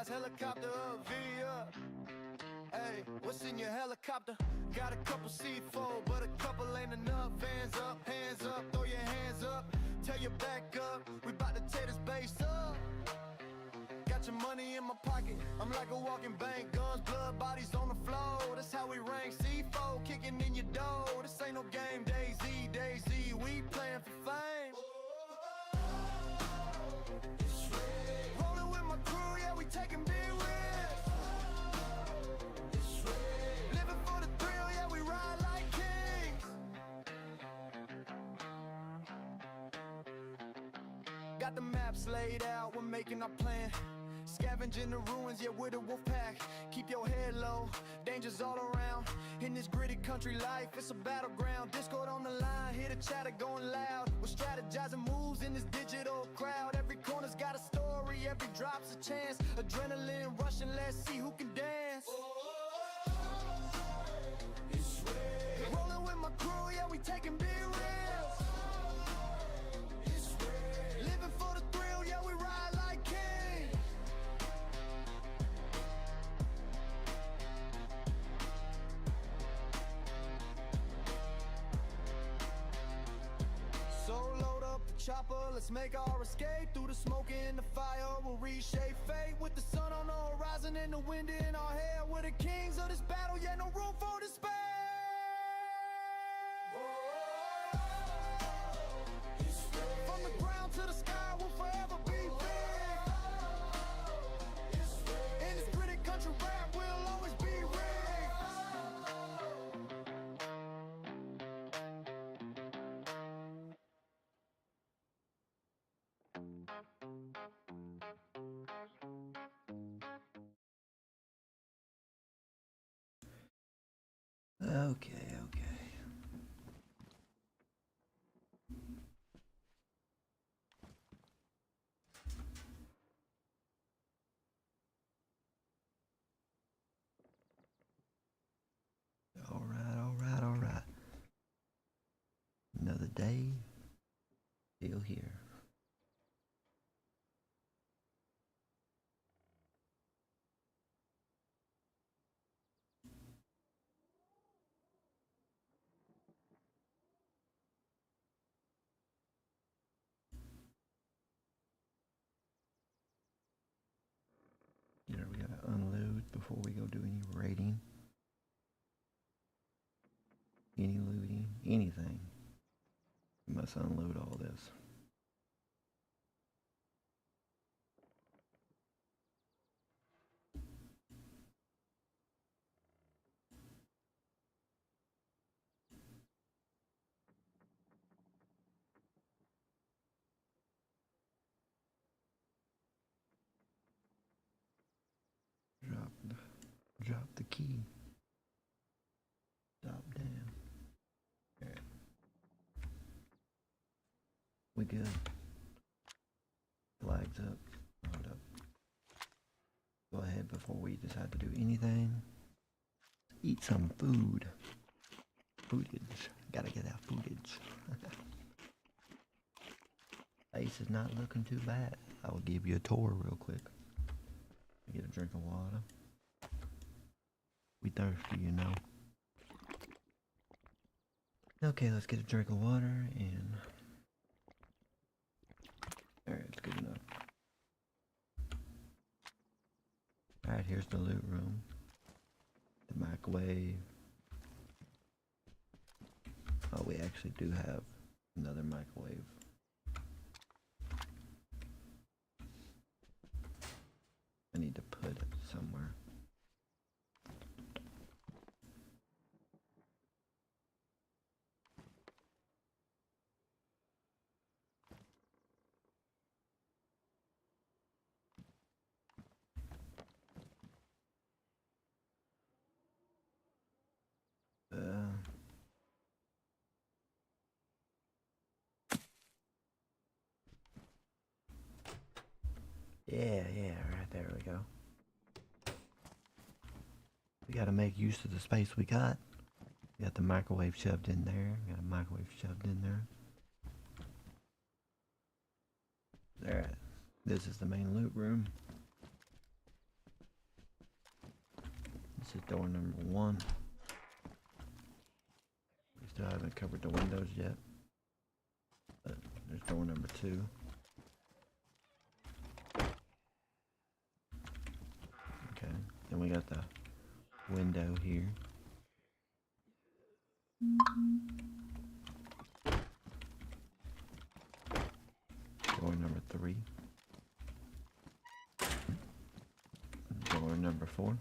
skies, helicopter up, V up. Hey, what's in your helicopter? Got a couple C4, but a couple ain't enough. Hands up, throw your hands up. Tell your back up, we bout to tear this base up. Got your money in my pocket, I'm like a walking bank. Guns, blood, bodies on the floor, that's how we rank. C4 kicking in your door, this ain't no game. Daisy, we playing for fame. Rolling with my crew, yeah, we taking big risks. Living for the thrill, yeah, we ride like kings. Got the maps laid out, we're making our plan. Scavenging the ruins, yeah, we're the wolf pack. Keep your head low, dangers all around. In this gritty country life, it's a battleground. Discord on the line, hear the chatter going loud. We're strategizing moves in this digital crowd. Every corner's got a story, every drop's a chance. Adrenaline rushing, let's see who can dance. Rolling with my crew, yeah, we taking big risks. Living for the thrill, yeah, we ride like kings. So load up the chopper, let's make our escape. Through the smoke and the fire, we'll reshape fate. With the sun on the horizon and the wind in our hair, we're the kings of this battle, yeah, no room for despair. From the ground to the sky, we'll forever be big. In this gritty country rap, we'll always be rigged. Okay. All right. Another day, still here. Here we gotta unload before we go do any raiding. Any looting, anything. We must unload all this. Drop the key. Stop down. Alright. We good. Flags up. Hold up. Go ahead before we decide to do anything. Eat some food. Foodage. Gotta get that foodage. Face is not looking too bad. I will give you a tour real quick. Get a drink of water. We thirsty, you know. Okay, let's get a drink of water and... Alright, it's good enough. Alright, here's the loot room. The microwave. Oh, we actually do have another microwave. I need to put it somewhere. Yeah, right there we go. We gotta make use of the space we got. We got the microwave shoved in there. We got a microwave shoved in there. There. This is the main loot room. This is door number 1. We still haven't covered the windows yet. But there's door number 2. Okay, then we got the window here. Door number 3. Door number 4.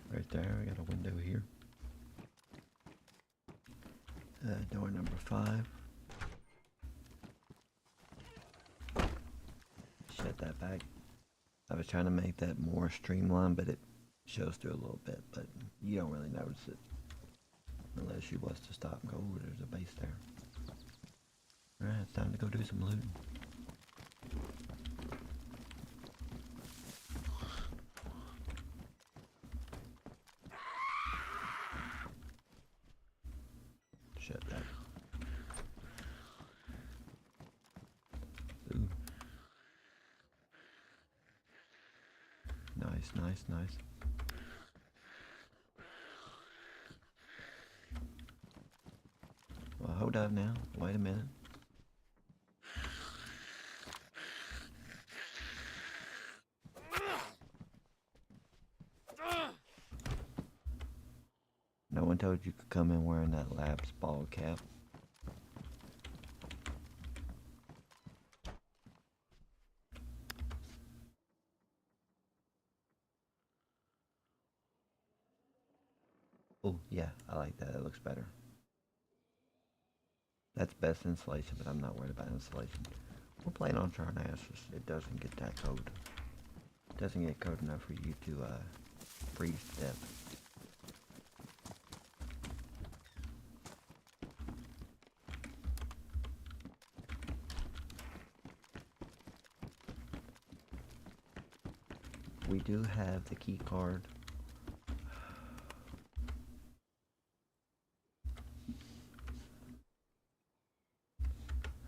Right there, we got a window here. Door number 5. Shut that back. I was trying to make that more streamlined, but it shows through a little bit, but you don't really notice it. Unless you was to stop and go, ooh, there's a base there. Alright, it's time to go do some looting. Shut that. Ooh. Nice, nice, nice. Well, hold up now. Wait a minute. No one told you could come in wearing that Labs ball cap. Oh, yeah, I like that. It looks better. That's best insulation, but I'm not worried about insulation. We're playing on Charnassus. It doesn't get that cold. It doesn't get cold enough for you to freeze to death. We do have the key card.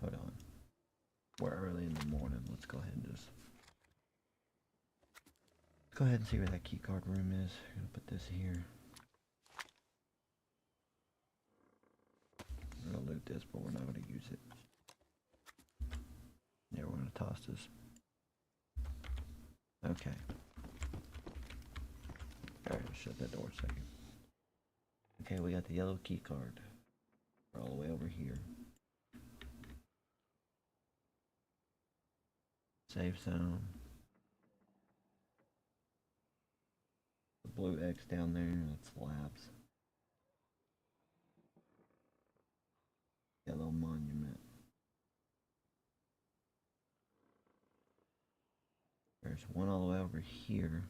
Hold on. We're early in the morning. Let's go ahead and just go ahead and see where that key card room is. I'm gonna put this here. We're gonna loot this, but we're not gonna use it. Yeah, we're gonna toss this. Okay. Alright, shut that door a second. Okay, we got the yellow key card. We're all the way over here. Safe zone. The blue X down there, that's Labs. Yellow monument. There's one all the way over here.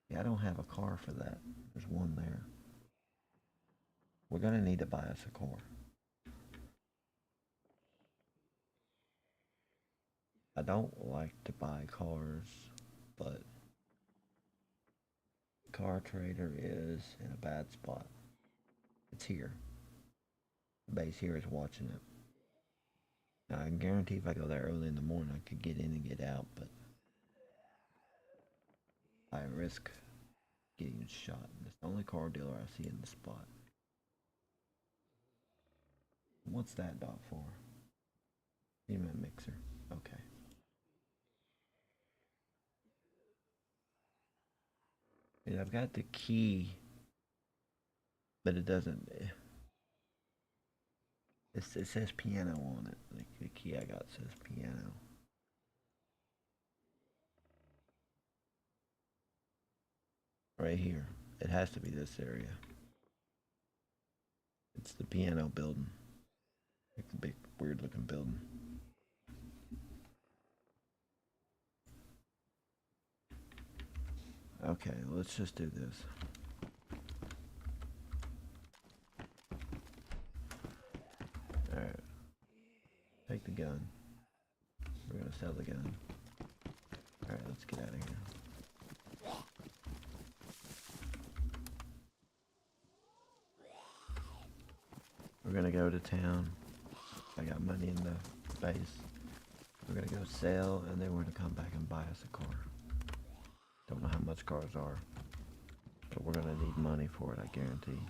Yeah, I don't have a car for that. There's one there. We're gonna need to buy us a car. I don't like to buy cars, but Car Trader is in a bad spot. It's here. The base here is watching it. Now, I can guarantee if I go there early in the morning, I could get in and get out, but I risk getting shot. It's the only car dealer I see in the spot. What's that dot for? Cement mixer. Okay. And I've got the key, but it doesn't. It says piano on it. The key I got says piano. Right here. It has to be this area. It's the piano building. Like the big weird looking building. Okay, let's just do this. Alright. Take the gun. We're gonna sell the gun. Alright, let's get out of here. We're gonna go to town. I got money in the base. We're gonna go sell, and then we're gonna come back and buy us a car. Don't know how much cars are, but we're gonna need money for it, I guarantee.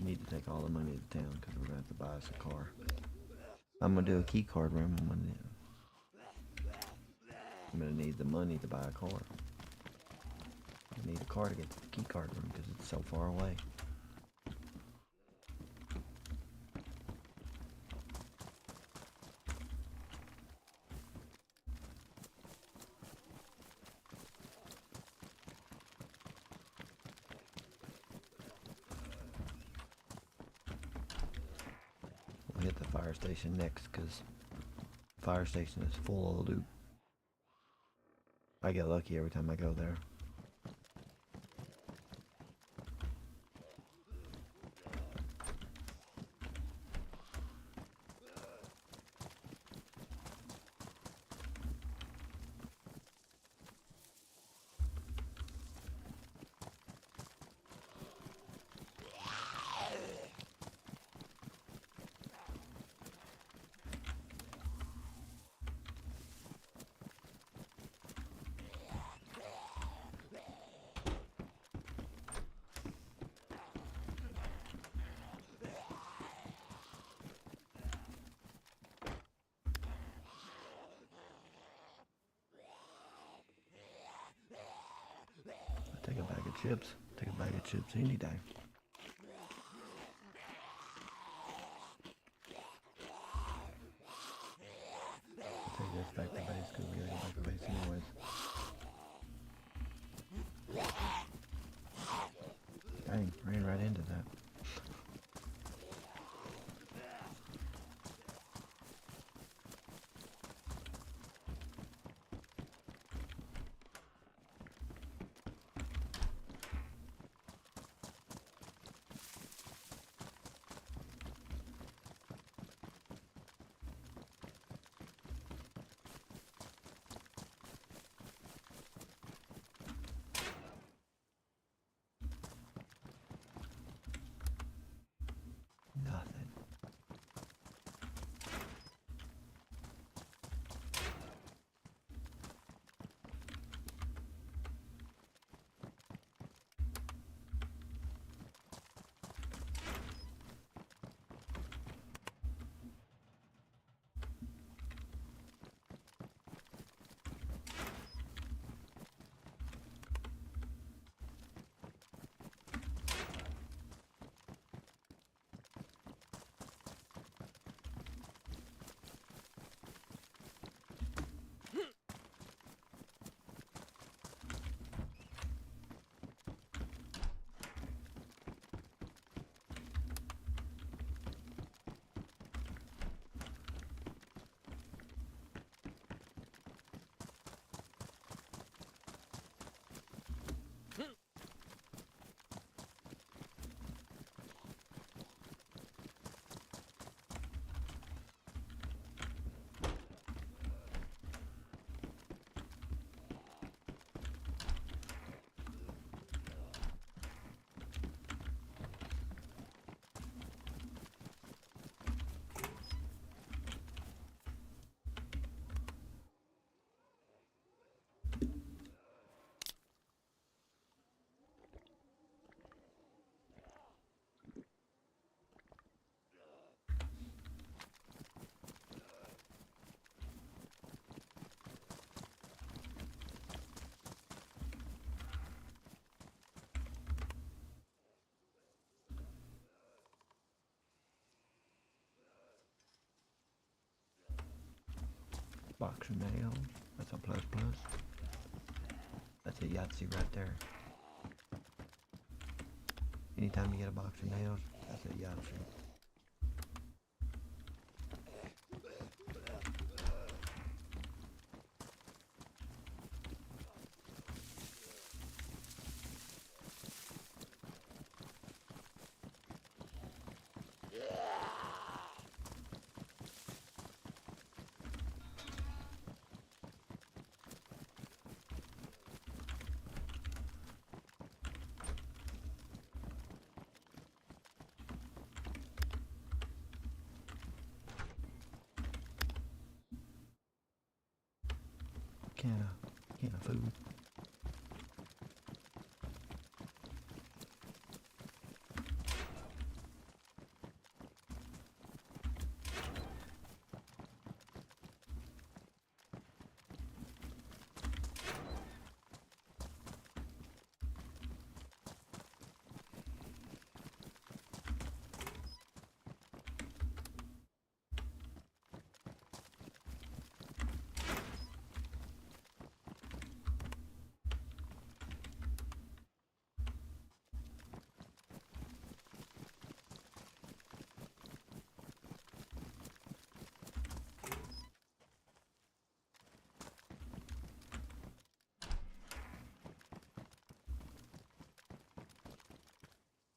Need to take all the money to town because we're gonna have to buy us a car. I'm gonna do a key card room. I'm gonna need the money to buy a car. I need a car to get to the key card room because it's so far away. We'll hit the fire station next because the fire station is full of loot. I get lucky every time I go there. Take a bag of chips. Take a bag of chips any day. Take this back to base because we gotta go back to base anyways. Dang, ran right into that. Nothing. Box of nails. That's a plus plus. That's a Yahtzee right there. Anytime you get a box of nails, that's a Yahtzee. can of food.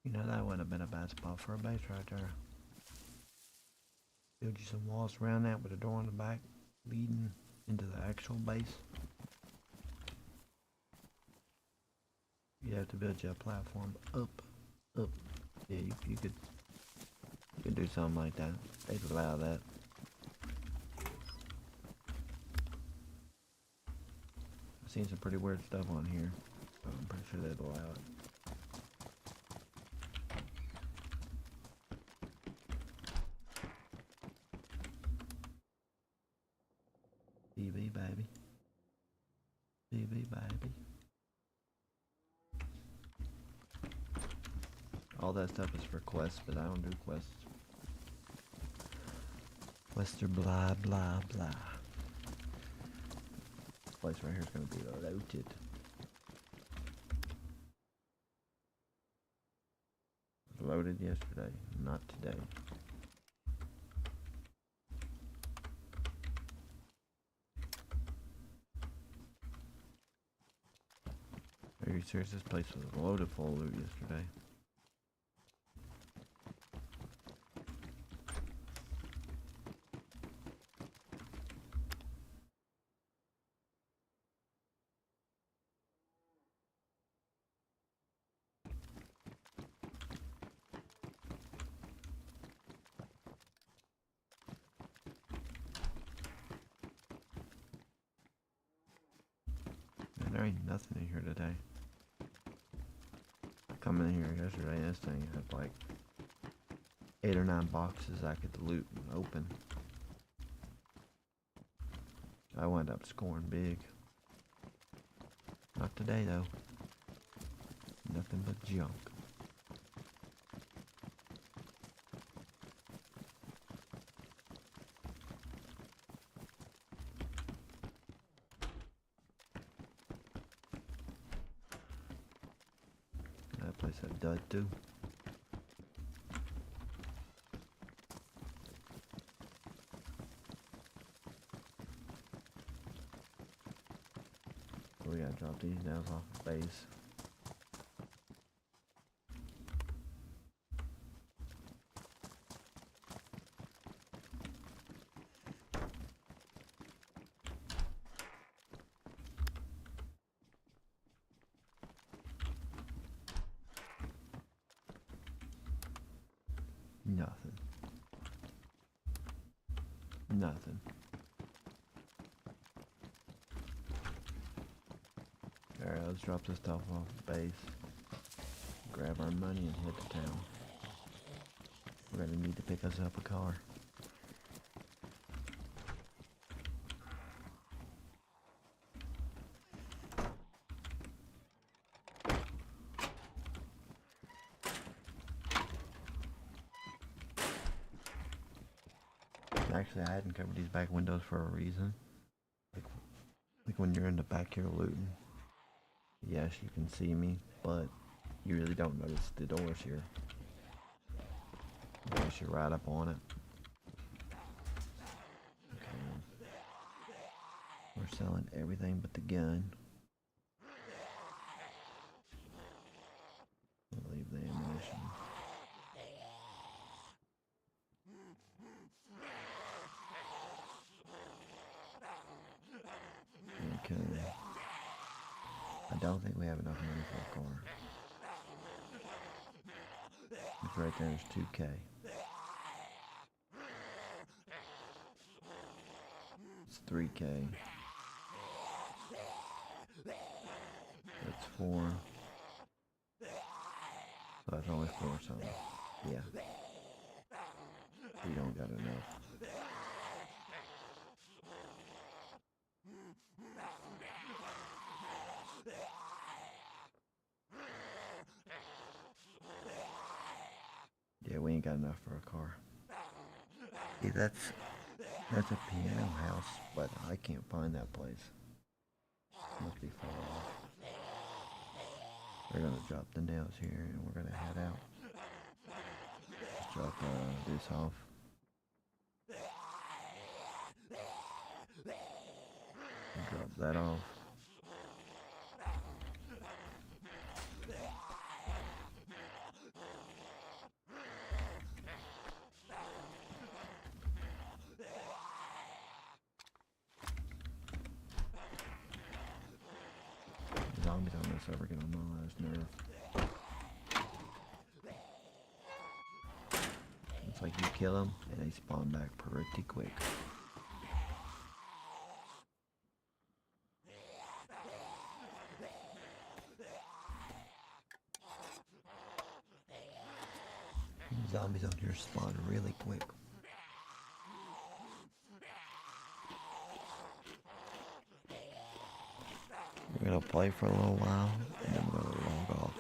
You know, that would have been a bad spot for a base right there. Build you some walls around that with a door on the back leading into the actual base. You'd have to build you a platform up. Yeah, you could do something like that. They'd allow that. I've seen some pretty weird stuff on here, so I'm pretty sure they'd allow it. TV baby. TV baby. All that stuff is for quests, but I don't do quests. Quests are blah blah blah. This place right here is gonna be loaded. It was loaded yesterday, not today. Are you serious? This place was loaded full of loot yesterday. Man, there ain't nothing in here today. I come in here yesterday and this thing had like 8 or 9 boxes I could loot and open. I wound up scoring big. Not today though. Nothing but junk. That place had dud too. We gotta drop these nails off the base. Nothing. Alright, let's drop this stuff off the base. Grab our money and head to town. We're gonna need to pick us up a car. Actually, I hadn't covered these back windows for a reason. Like when you're in the back here looting. Yes, you can see me, but you really don't notice the doors here. Unless you're right up on it. Okay. We're selling everything but the gun. We'll leave the ammunition. Okay. I don't think we have enough money for a car. It's right there, there's 2K. It's 3K. 4. So that's only 4 something. Yeah. We don't got enough. Yeah, we ain't got enough for a car. See, that's a piano house, but I can't find that place. Must be far off. We're gonna drop the nails here and we're gonna head out. Let's drop this off. Drop that off. Zombies on this ever get on my last nerve. It's like you kill them and they spawn back pretty quick. Zombies on here spawn really quick. We're gonna play for a little while and then we're gonna log off.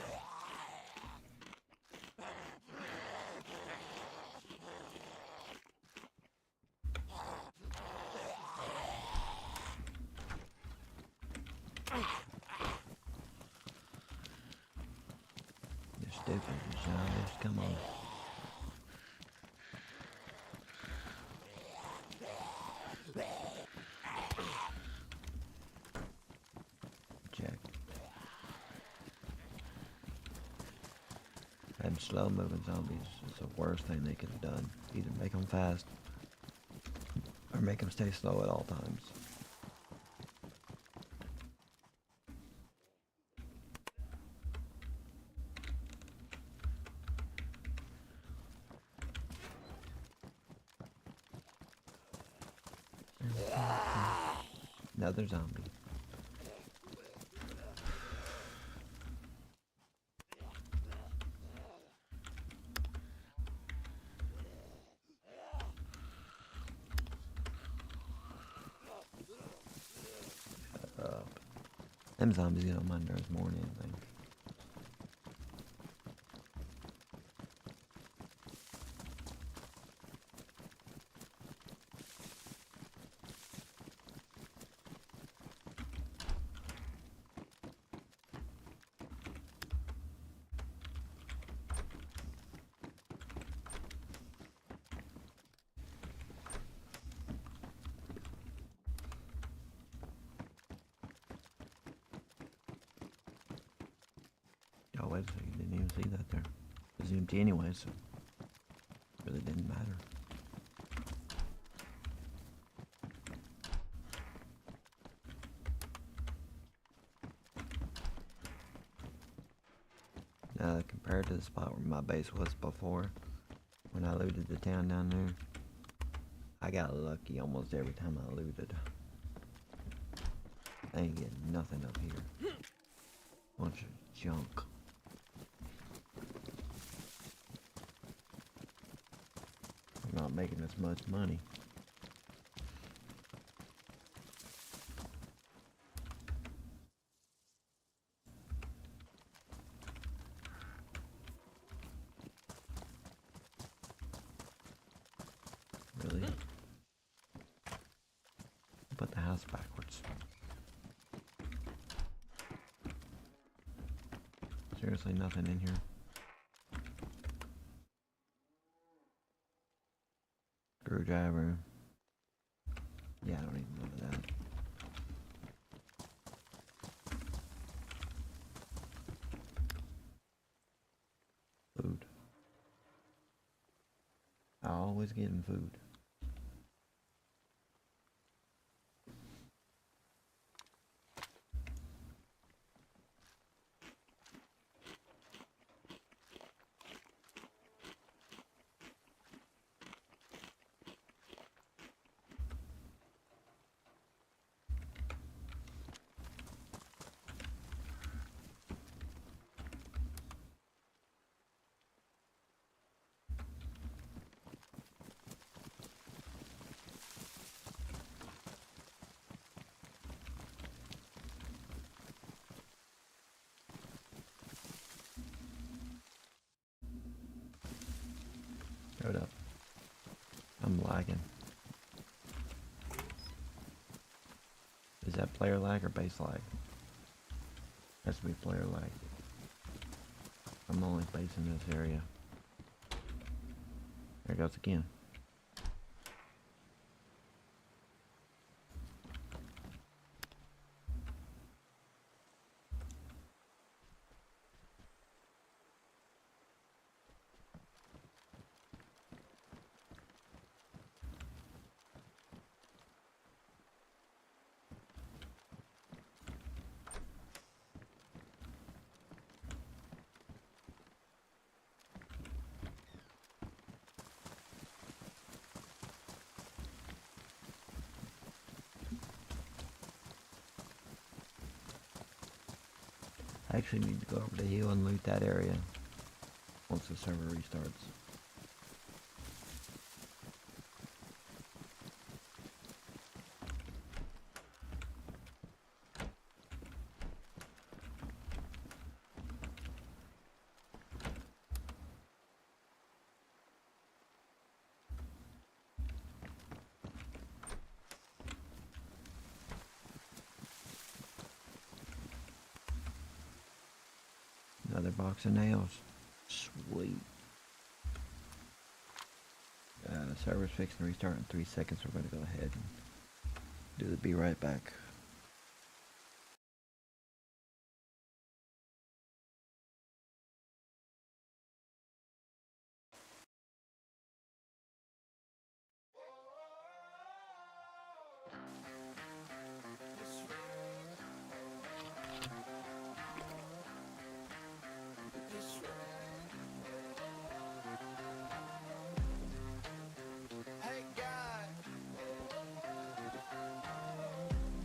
You're stupid, zombies, come on. Check. Them slow moving zombies is the worst thing they could have done. Either make them fast or make them stay slow at all times. Another zombie. Shut up. Them zombies get on my nerves more than anything. Oh, wait a second, didn't even see that there. It was empty anyway, so it really didn't matter. Now, compared to the spot where my base was before, when I looted the town down there, I got lucky almost every time I looted. I ain't getting nothing up here. Bunch of junk. I'm not making as much money. Really? Put the house backwards. Seriously, nothing in here. Screwdriver. Yeah, I don't even remember that. Food. I always get him food. Hold up. I'm lagging. Is that player lag or base lag? Has to be player lag. I'm only basing this area. There it goes again. I actually need to go over the hill and loot that area once the server restarts. Another box of nails. Sweet. Server's fixing to restart in 3 seconds. We're going to go ahead and do the be right back.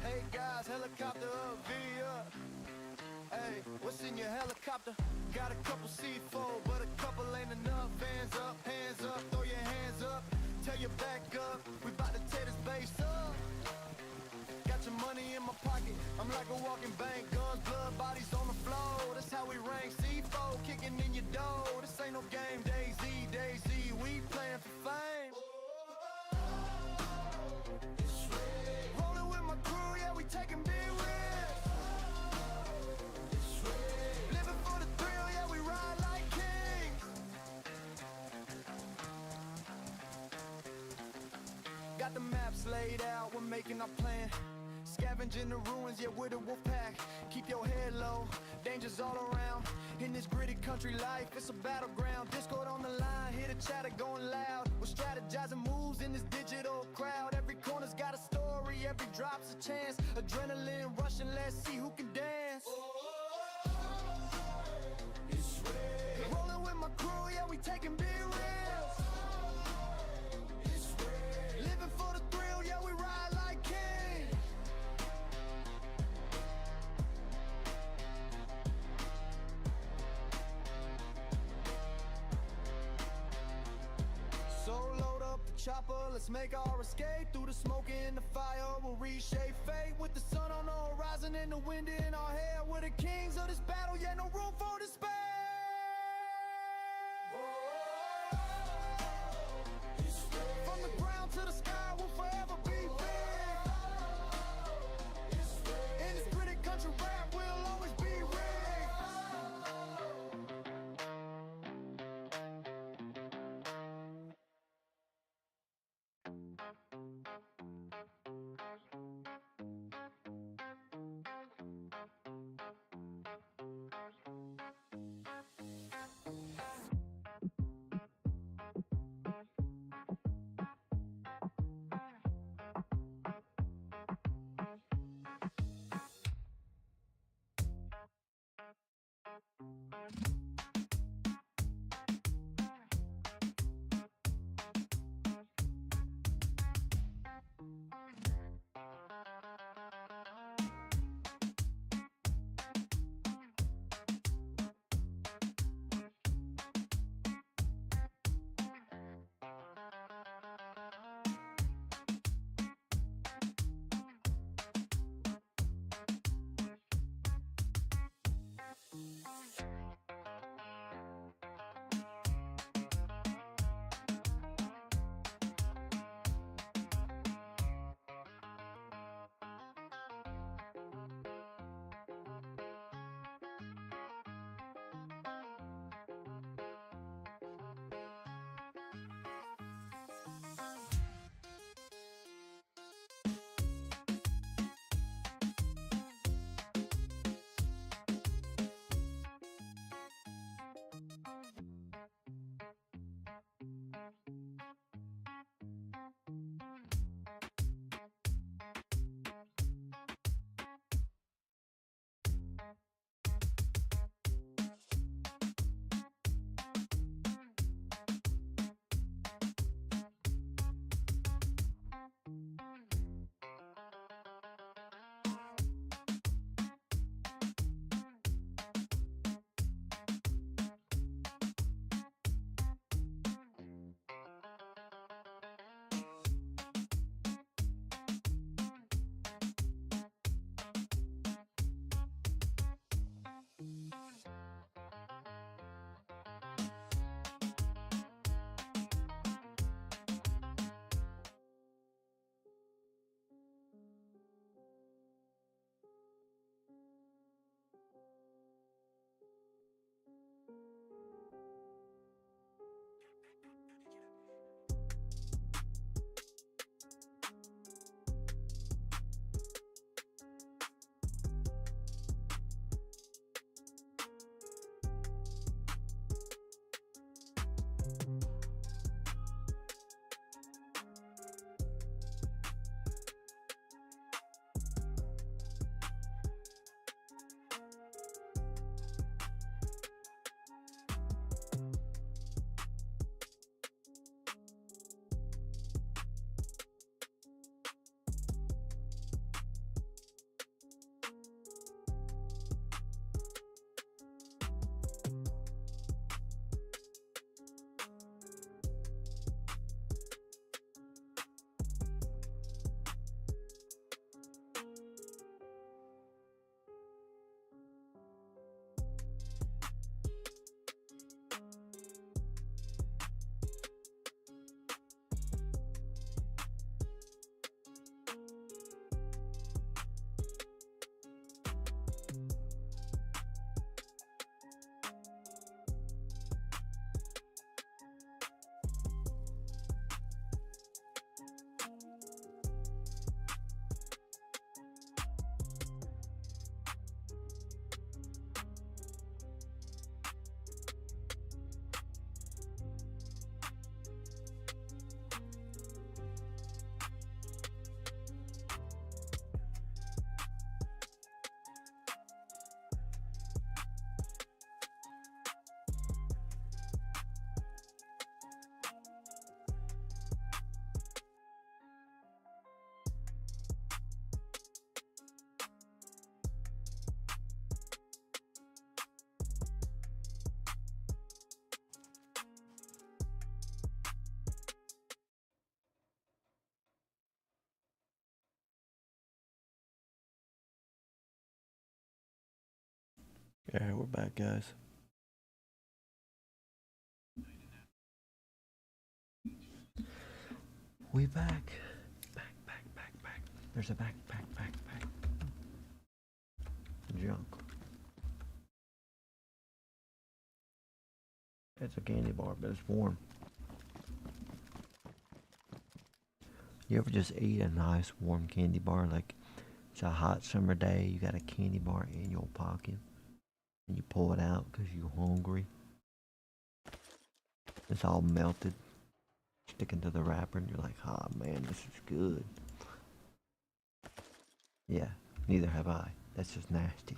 Hey guys, helicopter up, V up. Hey, what's in your helicopter? Got a couple C4, but a couple ain't enough. Hands up, throw your hands up. Tell your back up, we bout to tear this base up. Got your money in my pocket, I'm like a walking bank. Guns, blood, bodies on the floor, that's how we rank. C4 kicking in your door, this ain't no game. Daisy, we playing for fame. Rolling with my crew, yeah, we taking big risks. Living for the thrill, yeah, we ride like kings. Got the maps laid out, we're making our plan. Scavenging the ruins, yeah, we're the wolf pack. Keep your head low, dangers all around. In this gritty country life, it's a battleground. Discord on the line, hear the chatter going loud. We're strategizing moves in this digital crowd. Every corner's got a story, every drop's a chance. Adrenaline rushing, let's see who can dance. Rolling with my crew, yeah, we taking big risks. Living for the thrill, yeah, we ride like kings. So load up the chopper, let's make our escape. Through the smoke and the fire, we'll reshape fate. With the sun on the horizon and the wind in our hair, we're the kings of this battle, yeah, no room for despair. From the ground to the sky, we'll forever be big. In this gritty country rap, we'll always be rigged. Yeah, we're back, guys. We back. Back. There's a back. Junk. It's a candy bar, but it's warm. You ever just eat a nice warm candy bar? Like it's a hot summer day, you got a candy bar in your pocket, and you pull it out because you're hungry. It's all melted, sticking to the wrapper, and you're like, oh man, this is good. Yeah, neither have I. That's just nasty.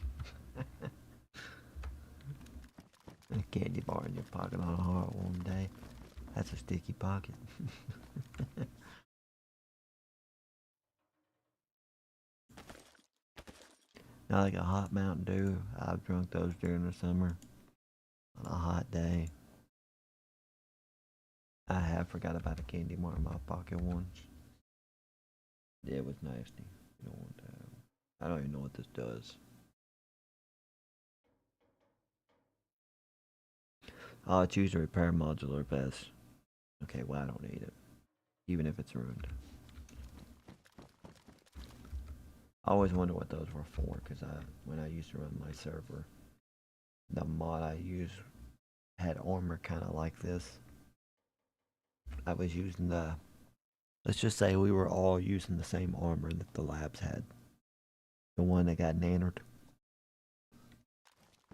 A candy bar in your pocket on a hot warm day. That's a sticky pocket. Not like a hot Mountain Dew. I've drunk those during the summer on a hot day. I have forgot about a candy bar in my pocket once. Yeah, it was nasty. You don't want that. I don't even know what this does. Oh, it's used to repair modular vests. Okay, well I don't need it, even if it's ruined. I always wonder what those were for, because when I used to run my server, the mod I used had armor kind of like this. I was using let's just say we were all using the same armor that the labs had. The one that got nannered.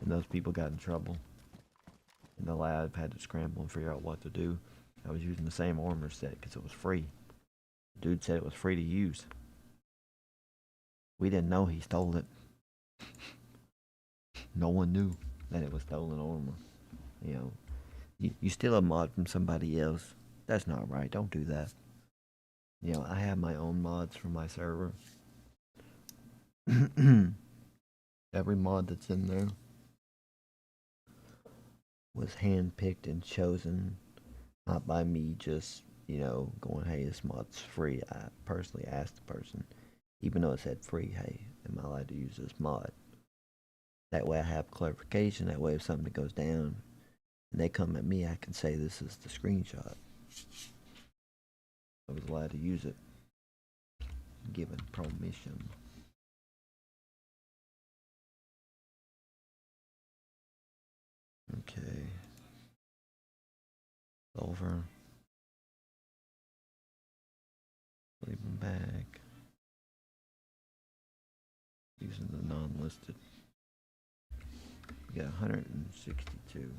And those people got in trouble. And the lab had to scramble and figure out what to do. I was using the same armor set because it was free. The dude said it was free to use. We didn't know he stole it. No one knew that it was stolen armor. You know, you steal a mod from somebody else. That's not right. Don't do that. You know, I have my own mods for my server. Every mod that's in there was handpicked and chosen, not by me just, going, hey, this mod's free. I personally asked the person, even though it said free, hey, am I allowed to use this mod? That way I have clarification. That way if something goes down and they come at me, I can say this is the screenshot. I was allowed to use it, given permission. Okay. Over. Sleeping bag. Using the non-listed. We got 162.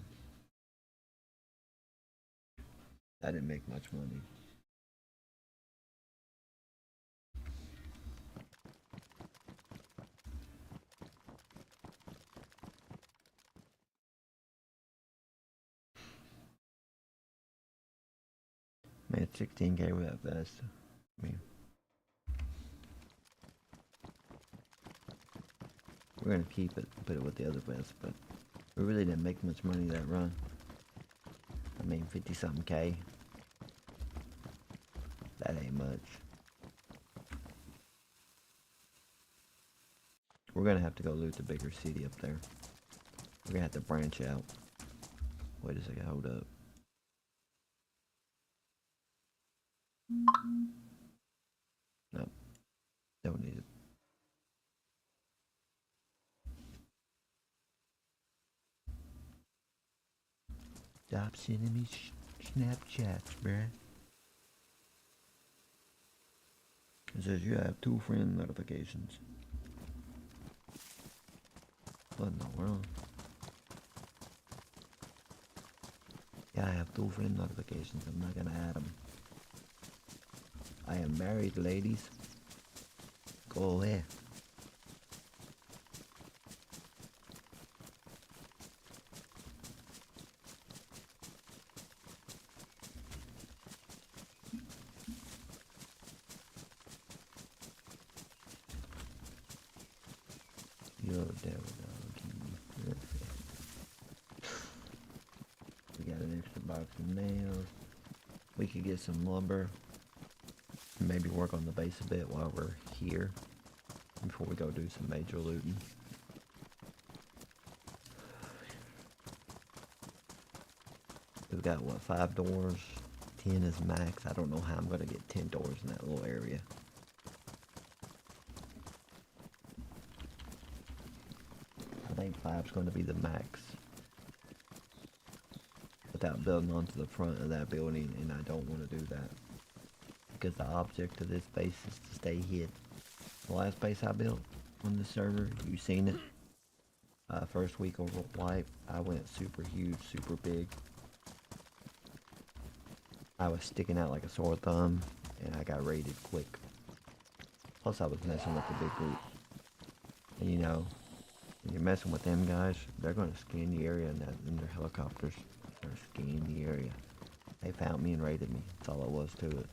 I didn't make much money. Made 16K with that vest. I mean, we're gonna keep it and put it with the other vest, but we really didn't make much money that run. I mean, 50 something K. That ain't much. We're gonna have to go loot the bigger city up there. We're gonna have to branch out. Wait a second, hold up. Nope, don't need it. Stop sending me Snapchats, bruh. It says you have 2 friend notifications. What in the world? Yeah, I have 2 friend notifications. I'm not gonna add them. I am married, ladies. Go away. Yo, devil dog. We got an extra box of nails. We could get some lumber. Maybe work on the base a bit while we're here. Before we go do some major looting. We've got, what, 5 doors? 10 is max. I don't know how I'm going to get 10 doors in that little area. I think 5's going to be the max. Without building onto the front of that building, and I don't want to do that. Because the object of this base is to stay hid. The last base I built on this server, you seen it. First week of wipe, I went super huge, super big. I was sticking out like a sore thumb, and I got raided quick. Plus I was messing with the big group. And you know, when you're messing with them guys, they're gonna scan the area in their helicopters. They're scanning the area. They found me and raided me. That's all it was to it.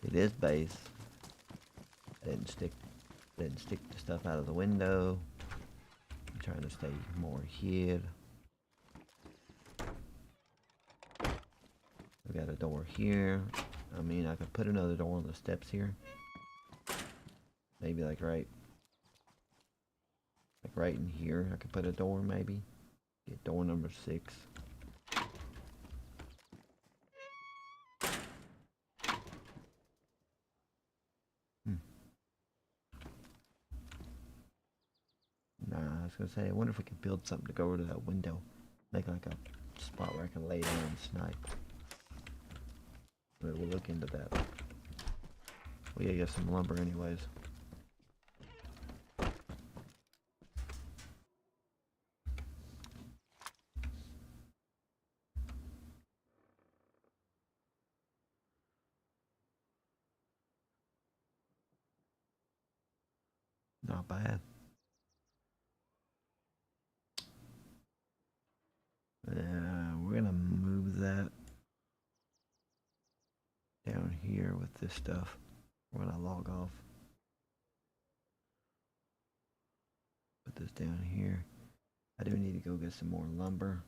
It is base. I didn't stick the stuff out of the window. I'm trying to stay more hid. We got a door here. I mean, I could put another door on the steps here. Maybe like right in here. I could put a door maybe. Get door number 6. Nah, I was gonna say, I wonder if we could build something to go over to that window. Make like a spot where I can lay down and snipe. But we'll look into that. We gotta get some lumber anyways. Not bad. We're gonna move that down here with this stuff. We're gonna log off. Put this down here. I do need to go get some more lumber.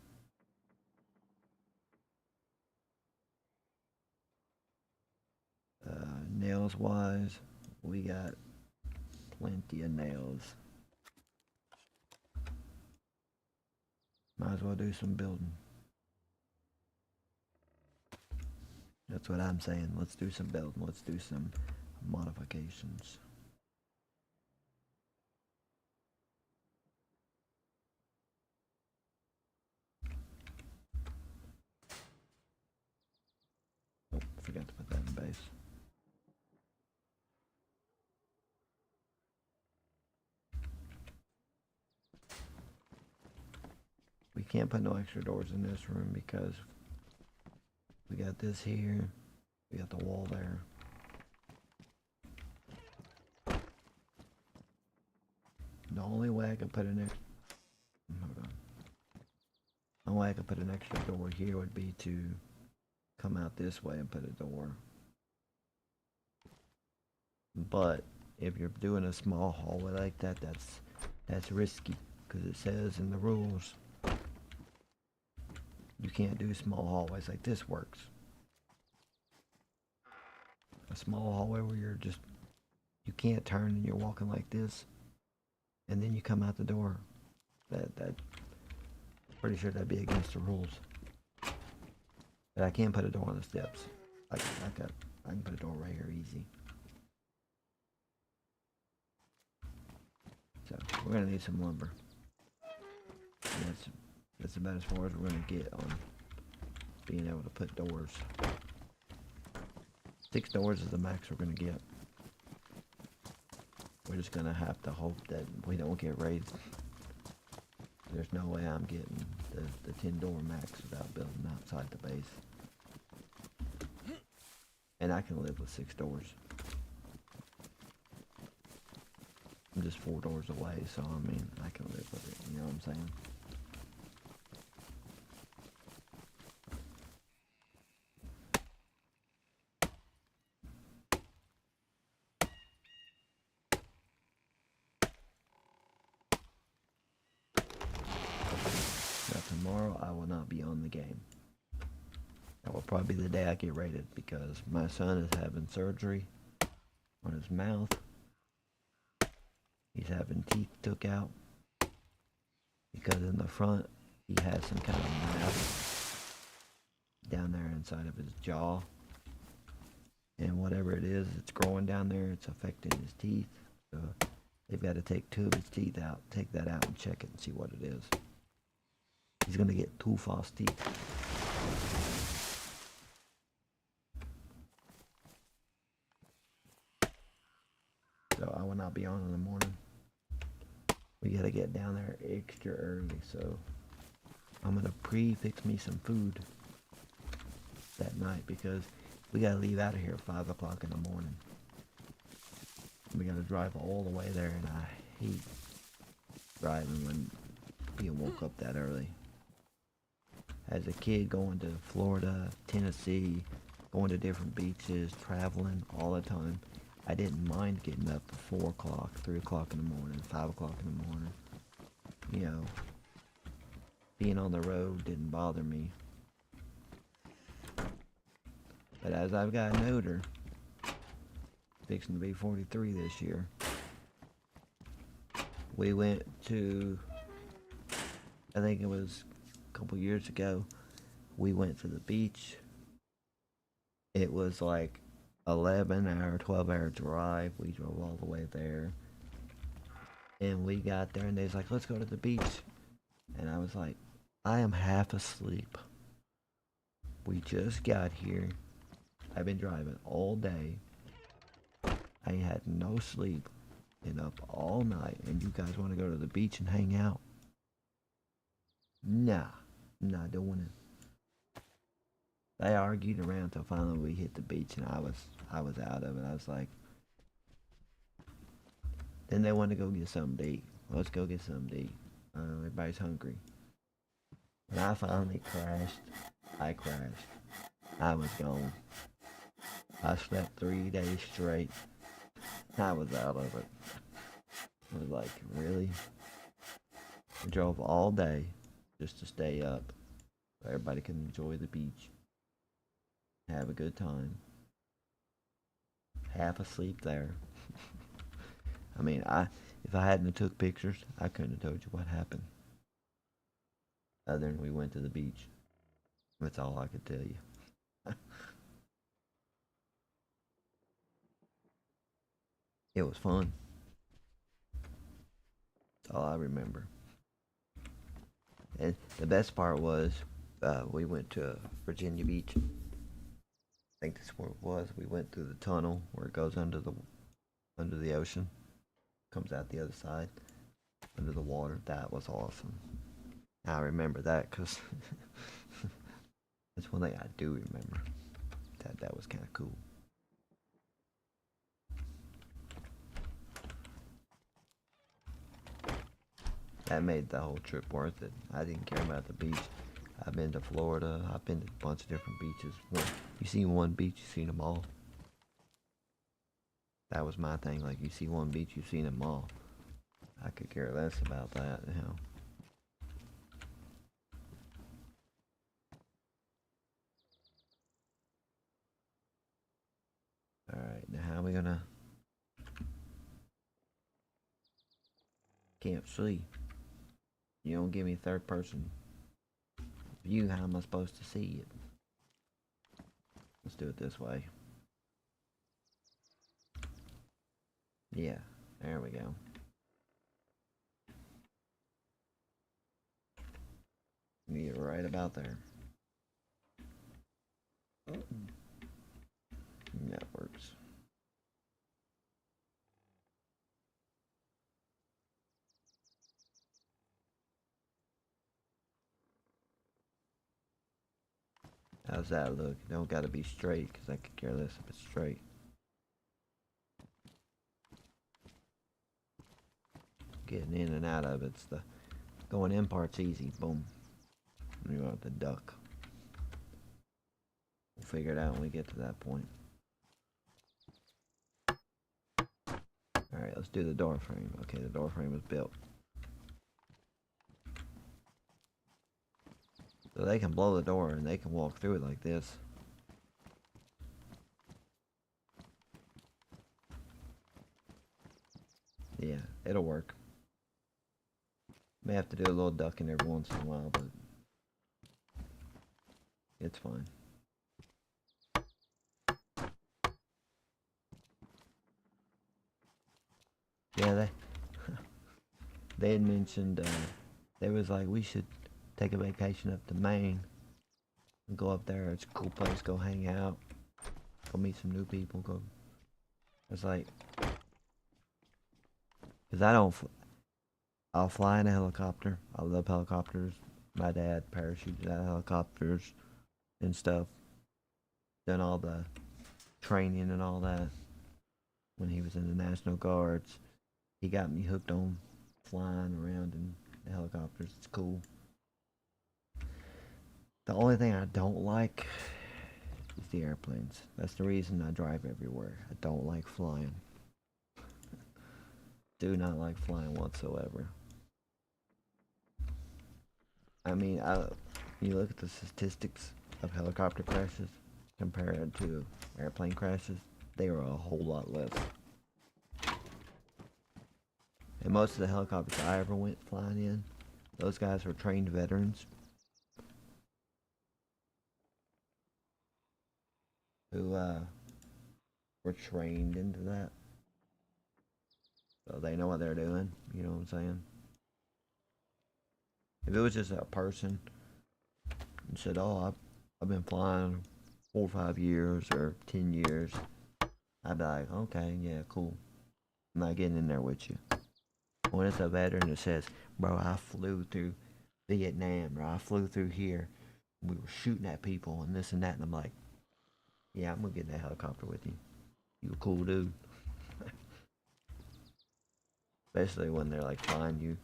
Nails wise, we got plenty of nails. Might as well do some building. That's what I'm saying. Let's do some building. Let's do some modifications. Oh, forgot to put that in base. We can't put no extra doors in this room because We got this here. We got the wall there. The only way I can put an extra, hold on. The only way I could put an extra door here would be to come out this way and put a door. But if you're doing a small hallway like that, that's risky, because it says in the rules you can't do small hallways like this works. A small hallway where you can't turn and you're walking like this, and then you come out the door. That pretty sure that'd be against the rules. But I can put a door on the steps. I can put a door right here easy. So we're gonna need some lumber. And that's about as far as we're gonna get on being able to put doors. 6 doors is the max we're gonna get. We're just gonna have to hope that we don't get raided. There's no way I'm getting the 10 door max without building outside the base. And I can live with 6 doors. I'm just 4 doors away, so I mean, I can live with it, you know what I'm saying? Now tomorrow I will not be on the game. That will probably be the day I get raided, because my son is having surgery on his mouth. He's having teeth took out because in the front he has some kind of mass down there inside of his jaw, and whatever it is, it's growing down there. It's affecting his teeth, so they've got to take 2 of his teeth out, take that out and check it and see what it is. He's gonna get 2 false teeth. So I will not be on in the morning. We gotta get down there extra early, so I'm gonna pre-fix me some food that night, because we gotta leave out of here at 5 o'clock in the morning. We gotta drive all the way there, and I hate driving when you woke up that early. As a kid, going to Florida, Tennessee, going to different beaches, traveling all the time, I didn't mind getting up at 4 o'clock, 3 o'clock in the morning, 5 o'clock in the morning. You know, being on the road didn't bother me. But as I've gotten older, fixing to be 43 this year, we went to, I think it was a couple years ago, we went to the beach. It was like 11-hour, 12-hour drive. We drove all the way there, and we got there and they was like, let's go to the beach, and I was like, I am half asleep. We just got here. I've been driving all day. I had no sleep and up all night, and you guys want to go to the beach and hang out? Nah, not doing it. They argued around until finally we hit the beach, and I was out of it. I was like, then they wanted to go get something to eat. Let's go get something to eat. Everybody's hungry. When I finally crashed, I crashed. I was gone. I slept 3 days straight. I was out of it. I was like, really? We drove all day just to stay up so everybody can enjoy the beach, have a good time. Half asleep there. I mean, if I hadn't have took pictures, I couldn't have told you what happened. Other than we went to the beach. That's all I could tell you. It was fun. That's all I remember. And the best part was, we went to Virginia Beach. I think that's where it was. We went through the tunnel where it goes under the ocean. Comes out the other side, under the water. That was awesome. I remember that because That's one thing I do remember. That was kind of cool. That made the whole trip worth it. I didn't care about the beach. I've been to Florida. I've been to a bunch of different beaches. You seen one beach, you seen them all. That was my thing. Like, you see one beach, you've seen them all. I could care less about that, you know. Alright, now how are we gonna... Can't see. You don't give me third person view, how am I supposed to see it? Let's do it this way. Yeah, there we go. Need it right about there. That works. How's that look? It don't gotta be straight, because I could care less if it's straight. Getting in and out of it's the going in part's easy. Boom. You want the duck. We'll figure it out when we get to that point. Alright, let's do the door frame. Okay, the door frame was built. So they can blow the door and they can walk through it like this. Yeah, it'll work. May have to do a little ducking every once in a while, but it's fine. Yeah, they had mentioned they was like, we should take a vacation up to Maine and go up there. It's a cool place. Go hang out. Go meet some new people. Go. It's like, cause I'll fly in a helicopter. I love helicopters. My dad parachuted out of helicopters and stuff. Done all the training and all that when he was in the National Guards. He got me hooked on flying around in the helicopters. It's cool. The only thing I don't like is the airplanes. That's the reason I drive everywhere. I don't like flying. Do not like flying whatsoever. I mean, you look at the statistics of helicopter crashes compared to airplane crashes, they are a whole lot less. And most of the helicopters I ever went flying in, those guys were trained veterans who were trained into that. So they know what they're doing, you know what I'm saying? If it was just a person and said, oh, I've been flying 4 or 5 years or 10 years, I'd be like, okay, yeah, cool. I'm not getting in there with you. When it's a veteran that says, bro, I flew through Vietnam, or I flew through here, we were shooting at people and this and that, and I'm like, yeah, I'm gonna get in that helicopter with you. You a cool dude. Especially when they're like flying you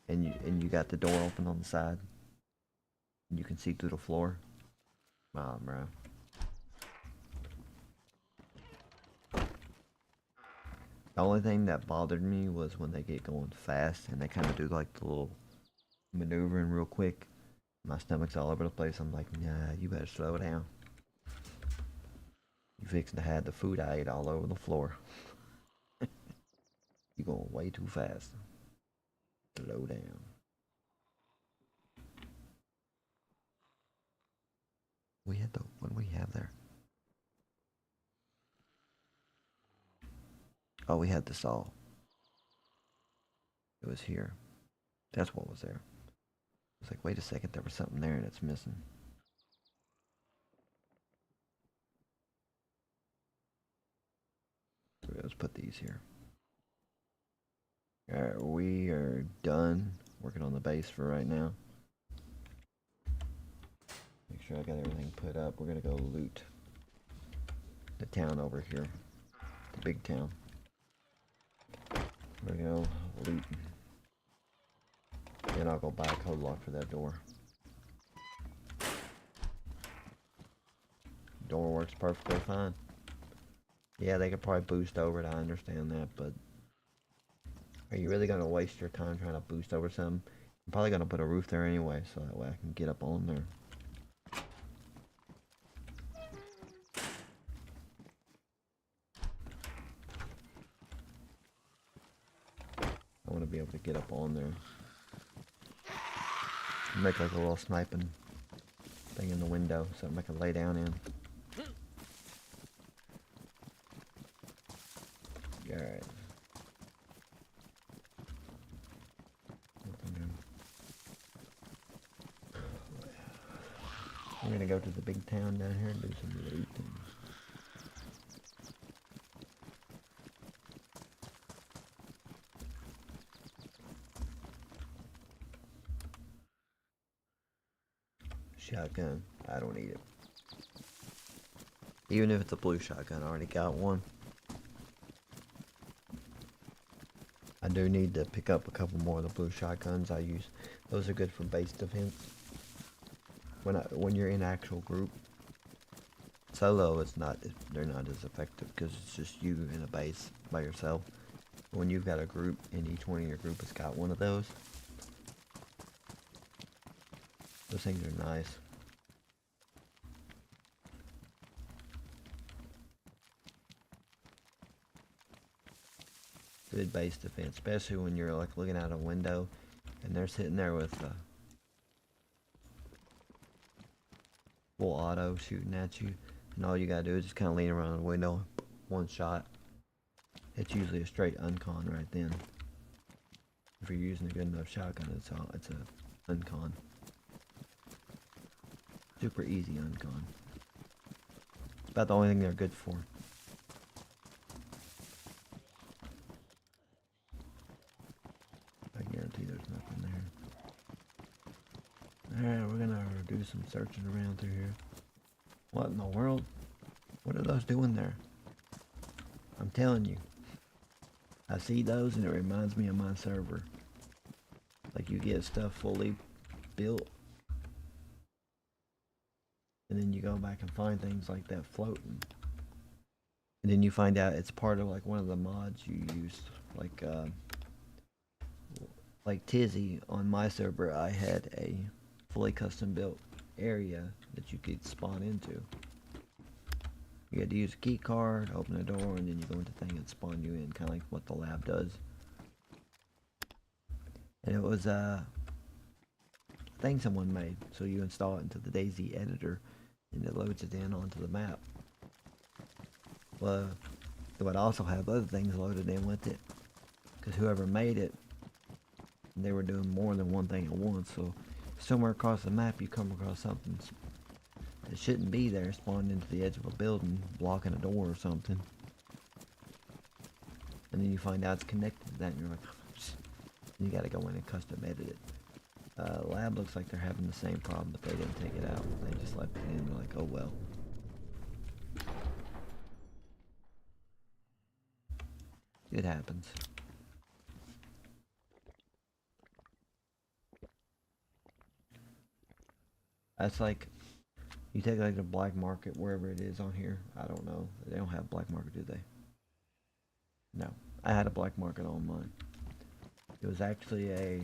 and you got the door open on the side. And you can see through the floor. Wow, bro. The only thing that bothered me was when they get going fast and they kind of do like the little maneuvering real quick. My stomach's all over the place. I'm like, nah, you better slow down. You fixing to have the food I ate all over the floor. You going way too fast. Slow down. What do we have there? Oh, we had the saw. It was here. That's what was there. It's like, wait a second, there was something there and it's missing. Let's put these here. Alright, we are done working on the base for right now. Make sure I got everything put up. We're gonna go loot the town over here, the big town. We're gonna go loot. Then I'll go buy a code lock for that door. Door works perfectly fine. Yeah, they could probably boost over it, I understand that, but are you really gonna waste your time trying to boost over something? I'm probably gonna put a roof there anyway, so that way I can get up on there. I want to be able to get up on there. Make like a little sniping thing in the window, so I can lay down in. Alright. We're gonna go to the big town down here and do some looting. Shotgun. I don't need it. Even if it's a blue shotgun, I already got one. I do need to pick up a couple more of the blue shotguns I use. Those are good for base defense. When you're in actual group. Solo, they're not as effective because it's just you in a base by yourself. When you've got a group and each one of your group has got one of those things are nice. Good base defense, especially when you're like looking out a window and they're sitting there with full auto shooting at you, and all you gotta do is just kind of lean around the window, one shot. It's usually a straight uncon right then. If you're using a good enough shotgun, it's a uncon. Super easy uncon. It's about the only thing they're good for. I guarantee there's nothing there. Alright, we're gonna do some searching around through here. What in the world? What are those doing there? I'm telling you. I see those and it reminds me of my server. Like you get stuff fully built, and then you go back and find things like that floating. And then you find out it's part of like one of the mods you used. Like Tizzy on my server, I had a fully custom built area that you could spawn into. You had to use a key card, open the door, and then you go into the thing and spawn you in, kind of like what the lab does. And it was a thing someone made, so you install it into the DayZ editor, and it loads it in onto the map. Well, it would also have other things loaded in with it, because whoever made it, they were doing more than one thing at once. So somewhere across the map, you come across something that shouldn't be there, spawned into the edge of a building, blocking a door or something. And then you find out it's connected to that, and you're like, you gotta go in and custom edit it. Lab looks like they're having the same problem, but they didn't take it out. They just left it in. They're like, oh well. It happens. That's like, you take like the black market wherever it is on here. I don't know. They don't have black market, do they? No. I had a black market on mine. It was actually it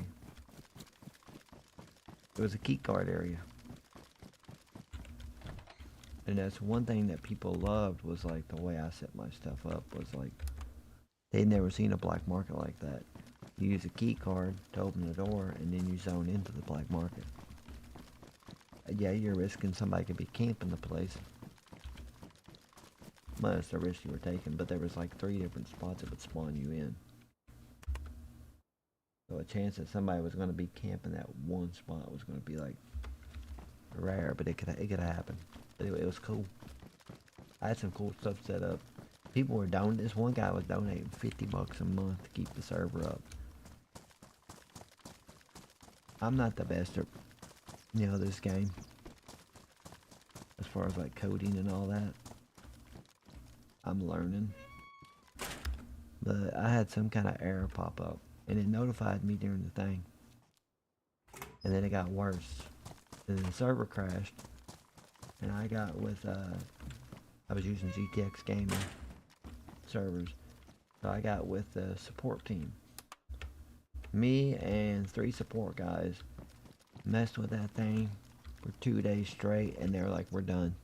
was a key card area. And that's one thing that people loved, was like the way I set my stuff up was like, they'd never seen a black market like that. You use a key card to open the door and then you zone into the black market. Yeah, you're risking somebody could be camping the place. Well, that's the risk you were taking, but there was like 3 different spots that would spawn you in. So a chance that somebody was going to be camping that one spot was going to be like rare, but it could happen. But it was cool. I had some cool stuff set up. People were donating. This one guy was donating $50 a month to keep the server up. I'm not the best at, this game. far as like coding and all that. I'm learning. But I had some kind of error pop up, and it notified me during the thing. And then it got worse. And then the server crashed, and I got with, I was using GTX Gaming servers, so I got with the support team. Me and 3 support guys messed with that thing for 2 days straight, and they're like, we're done.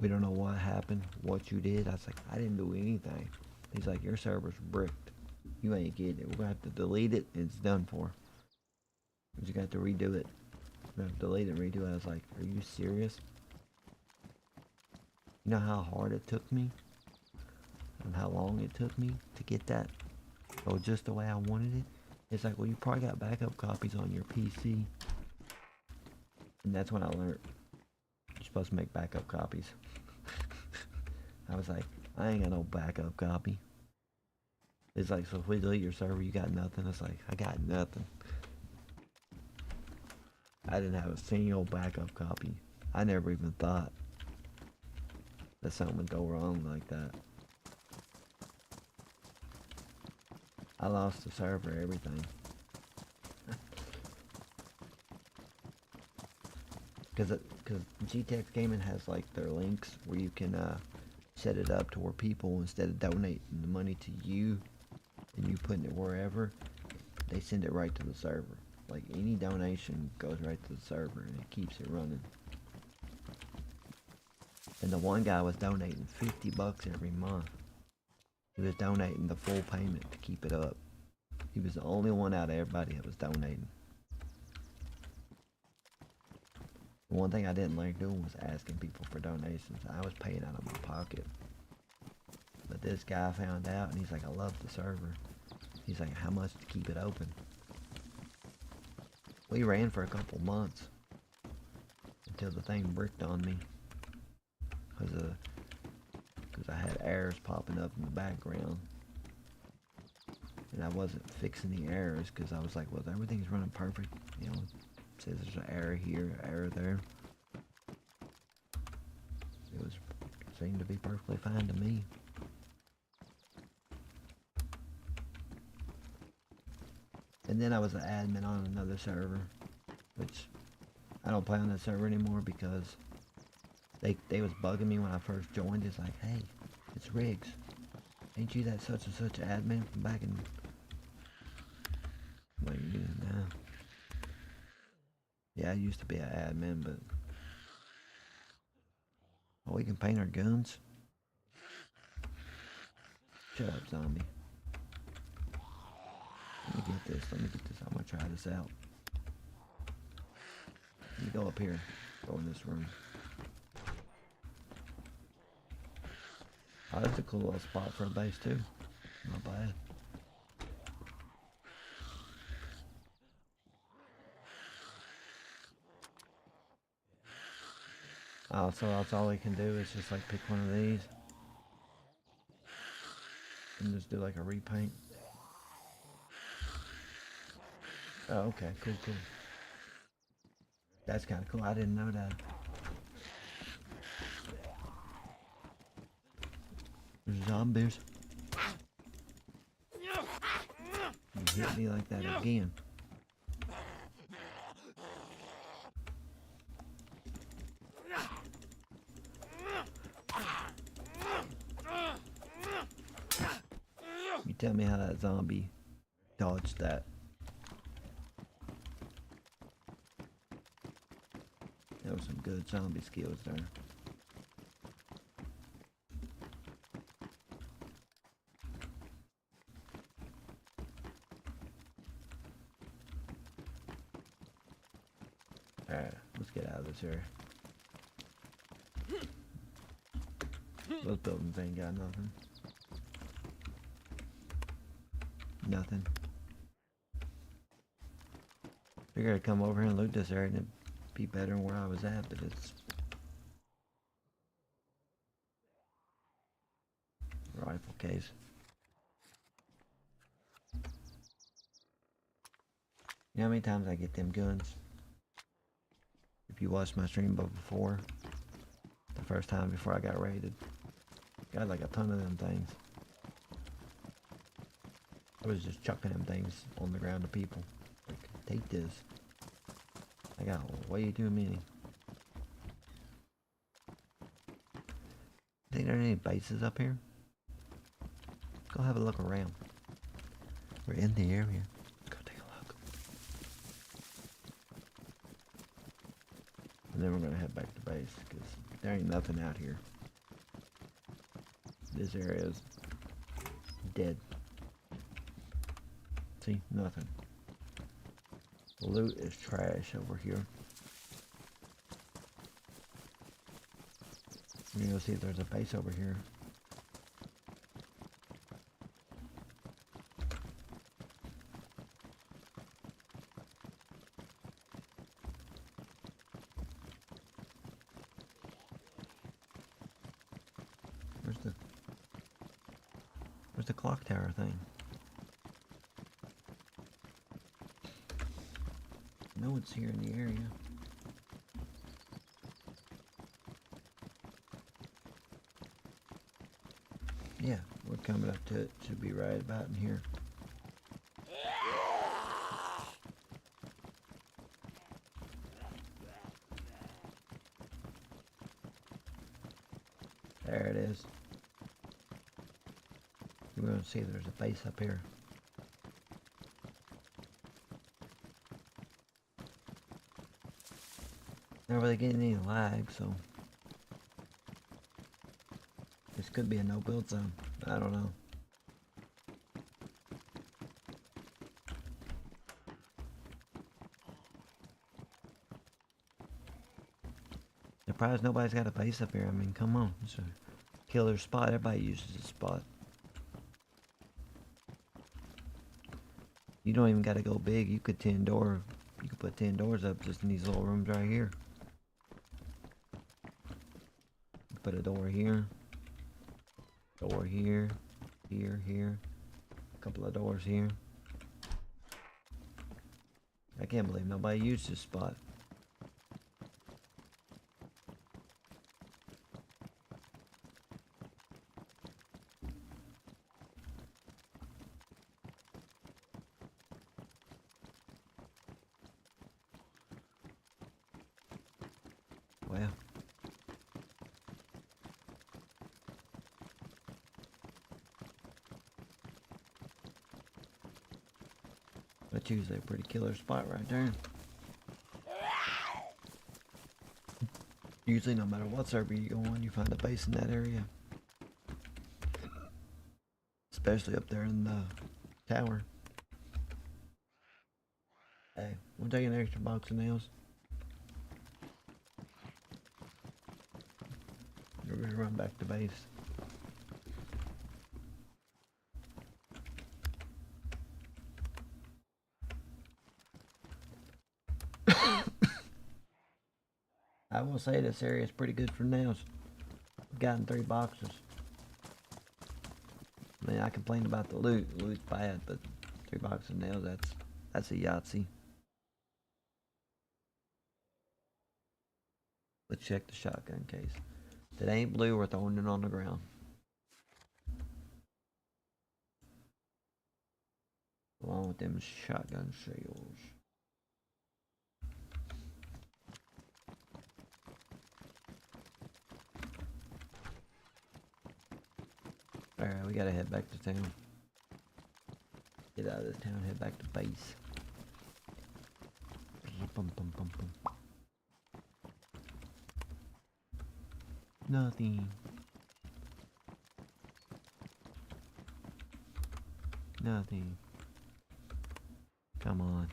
We don't know what happened, what you did. I was like, I didn't do anything. He's like, your server's bricked. You ain't getting it. We're gonna have to delete it, and it's done for. We just got to redo it. We're gonna have to delete it and redo it. I was like, are you serious? You know how hard it took me? And how long it took me to get that? Oh, just the way I wanted it? It's like, well, you probably got backup copies on your PC. And that's when I learned you're supposed to make backup copies. I was like, I ain't got no backup copy. It's like, so if we delete your server, you got nothing? It's like, I got nothing. I didn't have a single backup copy. I never even thought that something would go wrong like that. I lost the server, everything. Because GTX Gaming has like their links where you can set it up to where people, instead of donating the money to you and you putting it wherever, they send it right to the server. Like any donation goes right to the server and it keeps it running. And the one guy was donating $50 every month. He was donating the full payment to keep it up. He was the only one out of everybody that was donating. The one thing I didn't like doing was asking people for donations. I was paying out of my pocket. But this guy found out and he's like, I love the server. He's like, how much to keep it open? We ran for a couple months until the thing bricked on me. Because I had errors popping up in the background. And I wasn't fixing the errors because I was like, well, everything's running perfect. You know, it says there's an error here, error there. It seemed to be perfectly fine to me. And then I was an admin on another server, which I don't play on that server anymore because they was bugging me when I first joined. It's like, hey, it's Riggs. Ain't you that such and such admin from back in... What are you doing now? Yeah, I used to be an admin, but... Oh, we can paint our guns? Shut up, zombie. Let me get this. I'm gonna try this out. Let me go up here. Go in this room. Oh, that's a cool little spot for a base too. Not bad. Oh, so that's all we can do is just like pick one of these. And just do like a repaint. Oh, okay, cool. That's kind of cool. I didn't know that. There's zombies. You hit me like that again. You tell me how that zombie dodged that. There was some good zombie skills there. Alright, let's get out of this area. Those buildings ain't got nothing. Nothing. Figured I'd come over here and loot this area and it'd be better than where I was at, but it's... Rifle case. You know how many times I get them guns? If you watched my stream before, first time before I got raided. Got like a ton of them things. I was just chucking them things on the ground to people. Like, take this. I got way too many. Think there are any bases up here? Go have a look around. We're in the area. Let's go take a look. And then we're gonna head back to base because there ain't nothing out here. This area is dead. See, nothing. The loot is trash over here. We're gonna go see if there's a base over here. Where's the clock tower thing? No, it's here in the area. Yeah, we're coming up to it. Should be right about in here. There it is. We're going to see if there's a base up here. Not really getting any lag, so this could be a no-build zone. I don't know. Surprised nobody's got a base up here. I mean, come on. It's a killer spot. Everybody uses this spot. You don't even got to go big. You could put 10 doors up just in these little rooms right here. Put a door here, here, a couple of doors here. I can't believe nobody used this spot. Well, that's usually a pretty killer spot right there. Usually no matter what server you go on, you find a base in that area. Especially up there in the tower. Hey, we'll take an extra box of nails. We're gonna run back to base. I will say this area is pretty good for nails. I've gotten 3 boxes. I mean, I complain about the loot. The loot's bad, but 3 boxes of nails, that's a Yahtzee. Let's check the shotgun case. If it ain't blue, we're throwing it on the ground. Along with them shotgun shells. Alright, we gotta head back to town. Get out of this town, head back to base. Bum, bum, bum, bum. Nothing. Nothing. Come on.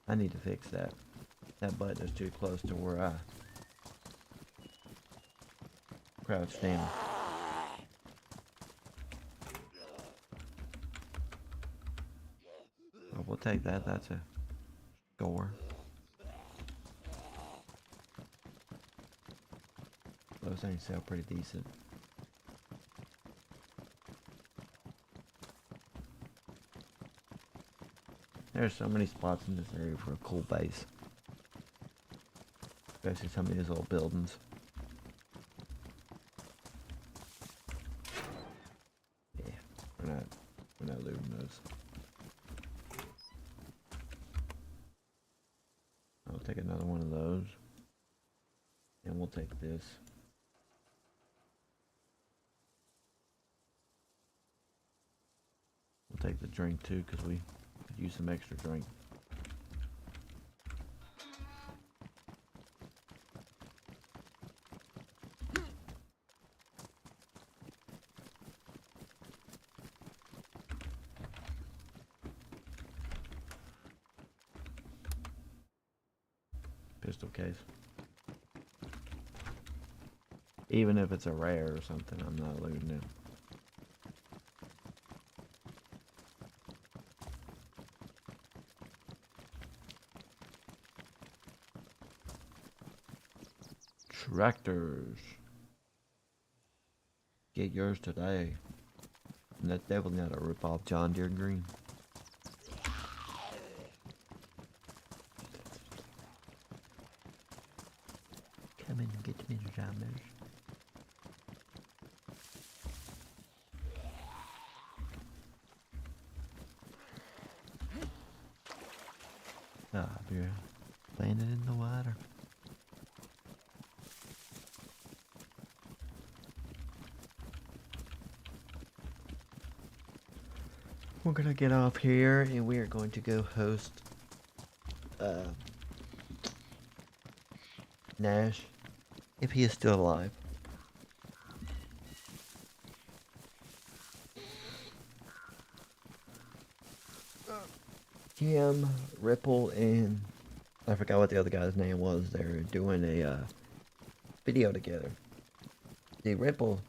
I need to fix that. That button is too close to where I crouch down. Oh, we'll take that. That's a score. Those things sell pretty decent. There's so many spots in this area for a cool base. Especially some of these old buildings. Yeah, we're not looting those. I'll take another one of those. And we'll take this. We'll take the drink too, because we could use some extra drink. Pistol case. Even if it's a rare or something, I'm not looting it. Tractors. Get yours today. And that's definitely not a rip-off John Deere Green. Come in and get me the drivers. Ah, beer. Landed in the water. We're gonna get off here and we are going to go host Nash, if he is still alive. Kim, Ripple, and I forgot what the other guy's name was. They're doing a video together. See, Ripple,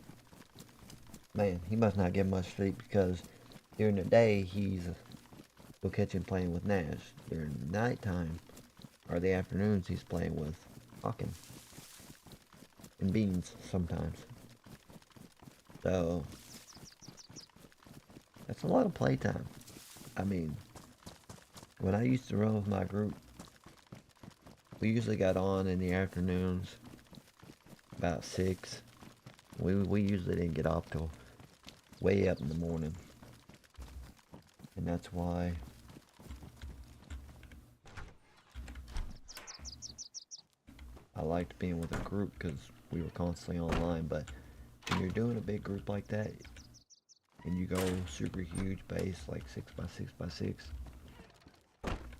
man, he must not get much sleep because during the day he's will catch him playing with Nash. During the nighttime or the afternoons he's playing with Hawking and Beans sometimes. So that's a lot of playtime. I mean, when I used to run with my group, we usually got on in the afternoons about 6. We usually didn't get off till way up in the morning. And that's why I liked being with a group, because we were constantly online. But when you're doing a big group like that and you go super huge base like 6x6x6,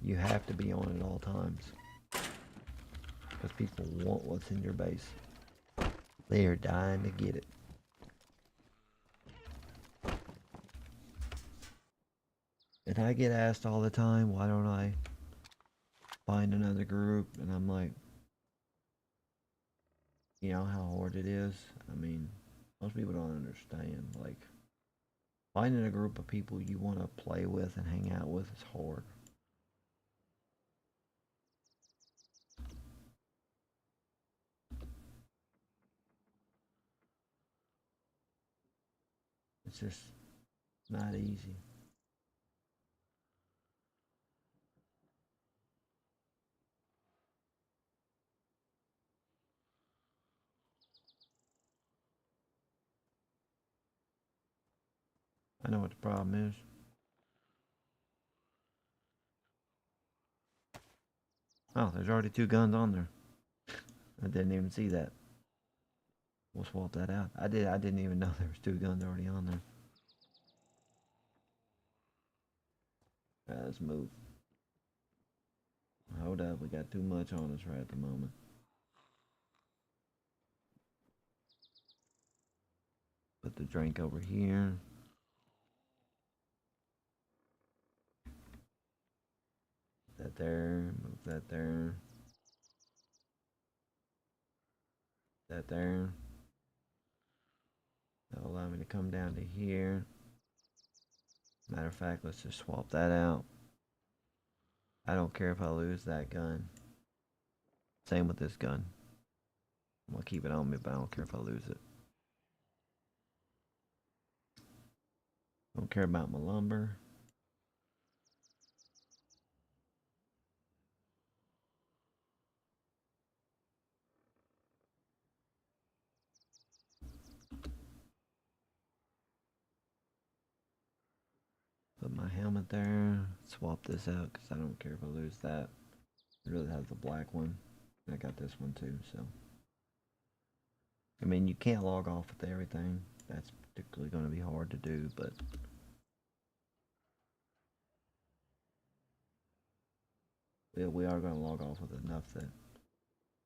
you have to be on at all times because people want what's in your base. They are dying to get it. And I get asked all the time, why don't I find another group? And I'm like, you know how hard it is? I mean, most people don't understand. Like, finding a group of people you want to play with and hang out with is hard. It's just not easy. I know what the problem is. Oh, there's already 2 guns on there. I didn't even see that. We'll swap that out. I didn't even know there was 2 guns already on there. Alright, let's move. Hold up, we got too much on us right at the moment. Put the drink over here. That there, move that there. That there. That'll allow me to come down to here. Matter of fact, let's just swap that out. I don't care if I lose that gun. Same with this gun. I'm gonna keep it on me, but I don't care if I lose it. Don't care about my lumber. helmet there. Swap this out because I don't care if I lose that. I really have the black one. I got this one too, so. I mean, you can't log off with everything. That's particularly going to be hard to do, but. Yeah, we are going to log off with enough that.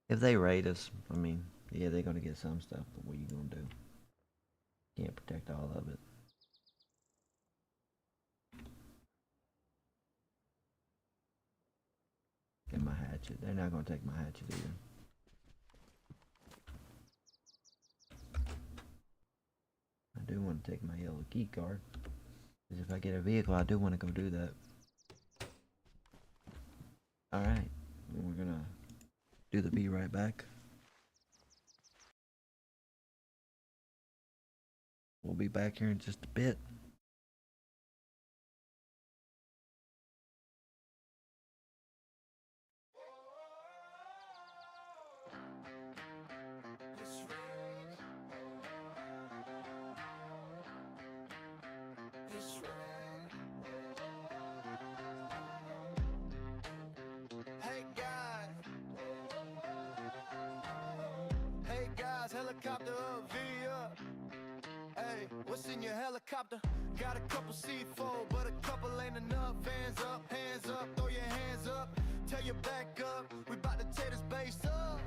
If they raid us, I mean, yeah, they're going to get some stuff, but what are you going to do? Can't protect all of it. Get my hatchet. They're not going to take my hatchet either. I do want to take my yellow key card. Because if I get a vehicle, I do want to go do that. Alright. We're going to do the be right back. We'll be back here in just a bit. Helicopter up, V up. Hey, what's in your helicopter? Got a couple C4, but a couple ain't enough. Hands up, throw your hands up. Tell your back up, we bout to tear this base up.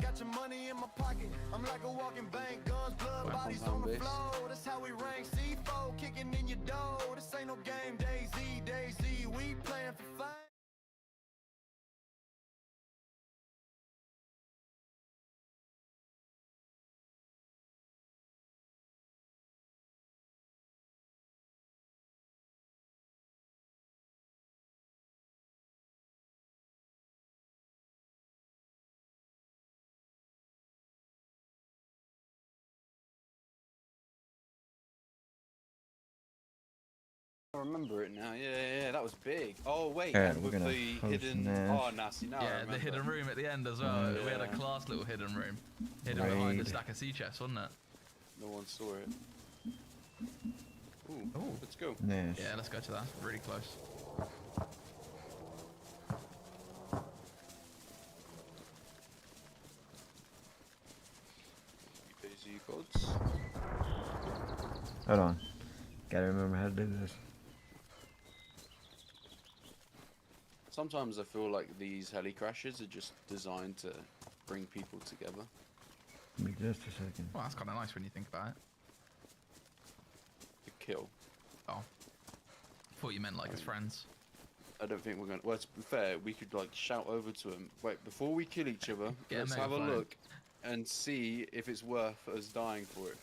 Got your money in my pocket, I'm like a walking bank. Guns, blood, bodies on the floor. That's how we rank. C4 kicking in your door. This ain't no game, Daisy, we playing for fun. I remember it now. Yeah, that was big. Oh wait, Alright, and we're with gonna the post hidden. Nash. Oh, nasty. Now I Yeah, remember. the hidden room at the end as well. We had a Yeah. class little hidden room. Hidden behind a Right. stack of sea chests, wasn't it? No one saw it. Ooh, Ooh. let's go. Nash. Yeah, let's go to that. Really close. You busy gods. Hold on. Gotta remember how to do this. Sometimes I feel like these heli crashes are just designed to bring people together. Give me just a second. Well, that's kind of nice when you think about it. To kill. Oh. Thought you meant like as friends. I don't think we're gonna. Well, to be fair, we could like shout over to them. Wait, before we kill each other, Get a let's have a megaphone. look and see if it's worth us dying for it.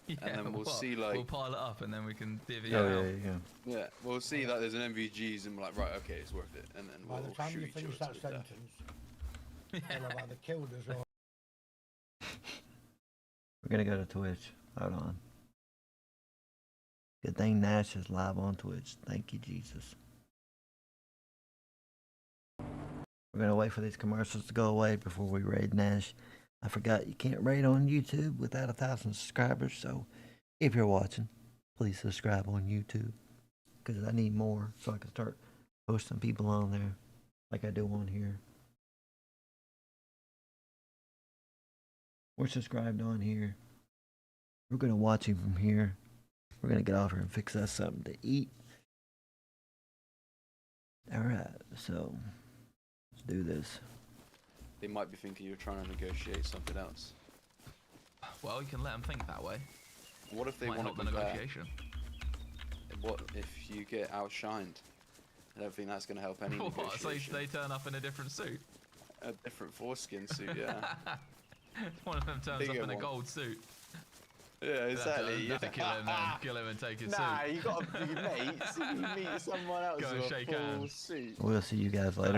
Yeah, then we'll what? see, like- We'll pile it up and then we can divvy it Oh, out. yeah. Yeah, we'll see that there's an MVGs and we're like, right, okay, it's worth it, and then By we'll the time shoot you each finish other that to death. sentence, they'll have either killed us or We're gonna go to Twitch. Hold on. Good thing Nash is live on Twitch. Thank you, Jesus. We're gonna wait for these commercials to go away before we raid Nash. I forgot you can't raid on YouTube without 1,000 subscribers, so if you're watching, please subscribe on YouTube. Because I need more so I can start posting people on there like I do on here. We're subscribed on here. We're gonna watch him from here. We're gonna get off here and fix us something to eat. Alright, so let's do this. They might be thinking you're trying to negotiate something else. Well, you can let them think that way. What if they Might want help to the be fair? negotiation. What if you get outshined? I don't think that's going to help any What? So negotiation. they turn up in a different suit? A different foreskin suit, yeah. One of them turns Bigger up in a one. gold suit. Yeah, You exactly. have to kill him then. Kill him and take his Nah, suit. you got to be mates. If you meet someone else Go and with a shake full hands. suit. We'll see you guys later.